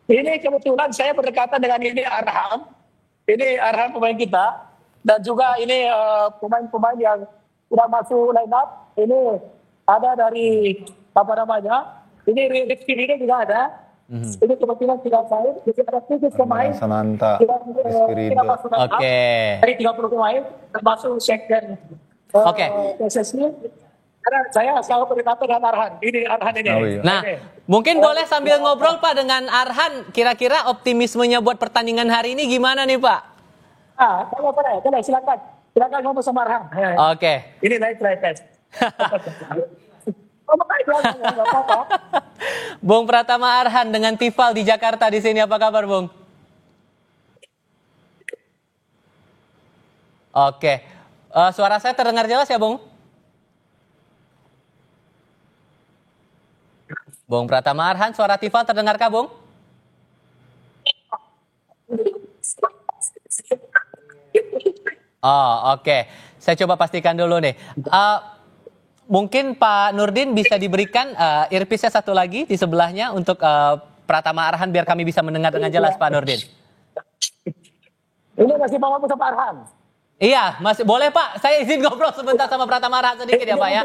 Ini kebetulan saya berdekatan dengan ini Arham. Ini Arham pemain kita. Dan juga ini pemain-pemain yang sudah masuk line up. Ini ada dari apa namanya? Ini Rizky ini juga ada. Ini kebetulan tidak main. Jadi ada 7 pemain. Sananta, Rizky Ridho. Oke. Dari 30 pemain termasuk sekjen. Oke. PSSI. Karena saya selalu berdekatan dengan Arhan. Ini Arhan ini. Oh, iya. Nah, mungkin boleh sambil ngobrol Pak dengan Arhan. Kira-kira optimismenya buat pertandingan hari ini gimana nih Pak? Boleh, silakan. Silakan ngomong sama Arhan. Oke. Ini live test. Bung Pratama Arhan dengan Tifal di Jakarta di sini, apa kabar Bung? Oke. Suara saya terdengar jelas ya Bung? Bung Pratama Arhan, suara Tifal terdengarkah Bung? Oh, oke. Saya coba pastikan dulu nih. Mungkin Pak Nurdin bisa diberikan earpiece-nya satu lagi di sebelahnya untuk Pratama Arhan biar kami bisa mendengar dengan jelas Pak Nurdin. Ini masih mau ngomong sama Arhan. Iya, masih boleh Pak. Saya izin ngobrol sebentar sama Pratama Arhan sedikit ya Pak ya.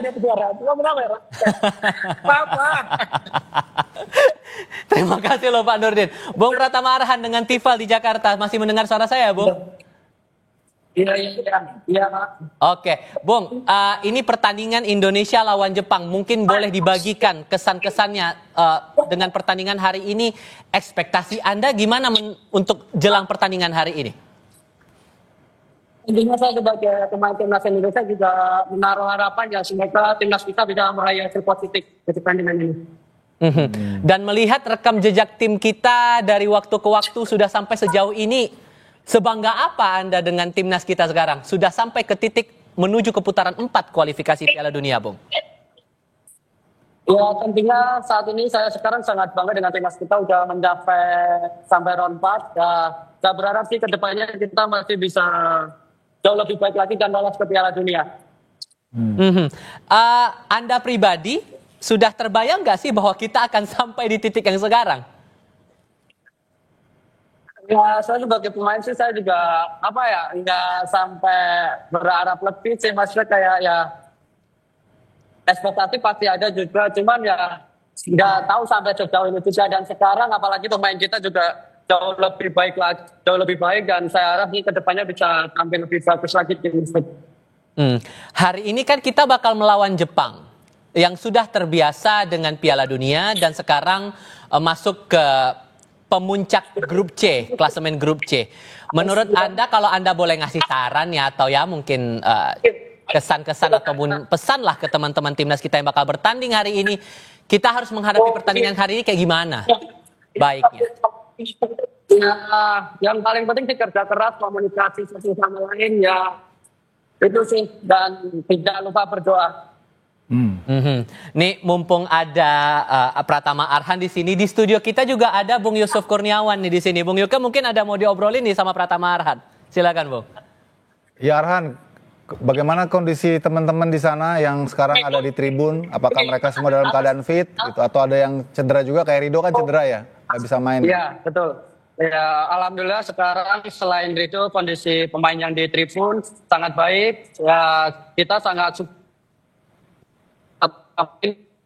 Terima kasih loh Pak Nurdin. Bung Pratama Arhan dengan Tifal di Jakarta. Masih mendengar suara saya Bung? Iya Pak. Oke, Bung, ini pertandingan Indonesia lawan Jepang. Mungkin boleh dibagikan kesan-kesannya dengan pertandingan hari ini. Ekspektasi Anda gimana untuk jelang pertandingan hari ini? Intinya saya sebagai pemain timnas Indonesia juga menaruh harapan ya semoga timnas kita bisa meraih hasil positif di pertandingan ini. Dan melihat rekam jejak tim kita dari waktu ke waktu sudah sampai sejauh ini, sebangga apa Anda dengan timnas kita sekarang? Sudah sampai ke titik menuju ke putaran 4 kualifikasi Piala Dunia, Bung. Ya tentunya saat ini saya sekarang sangat bangga dengan timnas kita udah mencapai sampai round 4. Ya, saya berharap sih ke depannya kita masih bisa jauh lebih baik lagi dan lolos ke Piala Dunia. Anda pribadi sudah terbayang nggak sih bahwa kita akan sampai di titik yang sekarang? Ya saya sebagai pemain sih saya juga nggak sampai berharap lebih sih, maksudnya kayak ya ekspektasi pasti ada juga, cuman ya nggak tahu sampai sejauh ini juga, dan sekarang apalagi pemain kita juga jauh lebih baik dan saya harap ke depannya bisa tampil lebih bagus lagi di musim. Hari ini kan kita bakal melawan Jepang yang sudah terbiasa dengan Piala Dunia dan sekarang masuk ke pemuncak grup C, klasemen grup C. Menurut Anda, kalau Anda boleh ngasih saran ya, atau ya mungkin kesan-kesan ataupun pesan lah ke teman-teman timnas kita yang bakal bertanding hari ini, kita harus menghadapi pertandingan hari ini kayak gimana baiknya? Ya, yang paling penting sih kerja keras, komunikasi satu sama lain ya, itu sih, dan tidak lupa berdoa. Nih mumpung ada Pratama Arhan di sini, di studio kita juga ada Bung Yusuf Kurniawan nih di sini. Bung Yuka mungkin ada mau diobrolin nih sama Pratama Arhan. Silakan Bung. Ya Arhan, bagaimana kondisi teman-teman di sana yang sekarang ada di tribun? Apakah mereka semua dalam keadaan fit gitu, atau ada yang cedera juga? Kayak Ridho kan cedera ya, nggak bisa main. Iya betul. Ya alhamdulillah sekarang selain itu kondisi pemain yang di tribun sangat baik. Ya kita sangat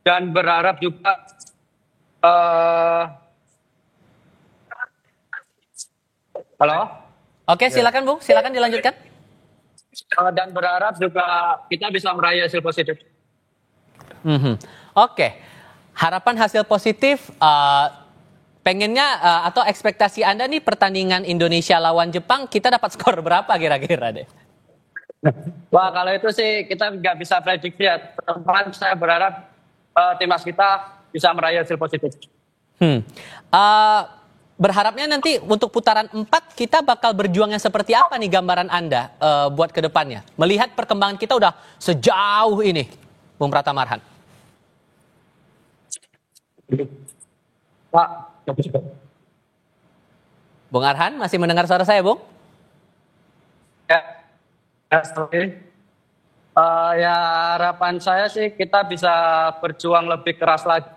dan berharap juga halo. Oke, silakan Bung, silakan dilanjutkan. Dan berharap juga kita bisa meraih hasil positif. Oke, harapan hasil positif. Pengennya atau ekspektasi Anda nih pertandingan Indonesia lawan Jepang kita dapat skor berapa kira-kira deh? Wah kalau itu sih kita nggak bisa prediksi ya. Teman saya berharap timnas kita bisa meraih hasil positif. Berharapnya nanti untuk putaran 4 kita bakal berjuangnya seperti apa nih gambaran Anda buat ke depannya? Melihat perkembangan kita udah sejauh ini, Bung Pratama Arhan. Pak. Bung Arhan masih mendengar suara saya, Bung? Ya harapan saya sih kita bisa berjuang lebih keras lagi.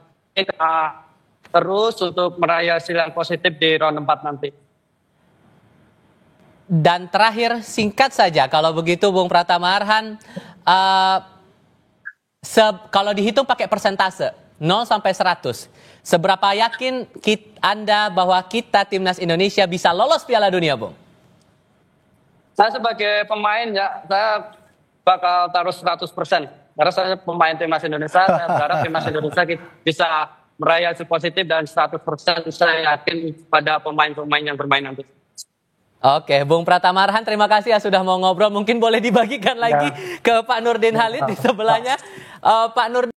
terus untuk meraih hasil yang positif di round 4 nanti. Dan terakhir singkat saja, kalau begitu Bung Pratama Arhan, kalau dihitung pakai persentase 0 sampai 100, seberapa yakin Anda bahwa kita timnas Indonesia bisa lolos Piala Dunia, Bung? Saya sebagai pemain ya, saya bakal taruh 100%. Karena saya pemain timnas Indonesia, saya berharap timnas Indonesia bisa meraih hasil positif dan 100% saya yakin pada pemain-pemain yang bermain nanti. Oke, Bung Pratama Arhan, terima kasih ya sudah mau ngobrol. Mungkin boleh dibagikan lagi ke Pak Nurdin Halid di sebelahnya. Pak Nurdin.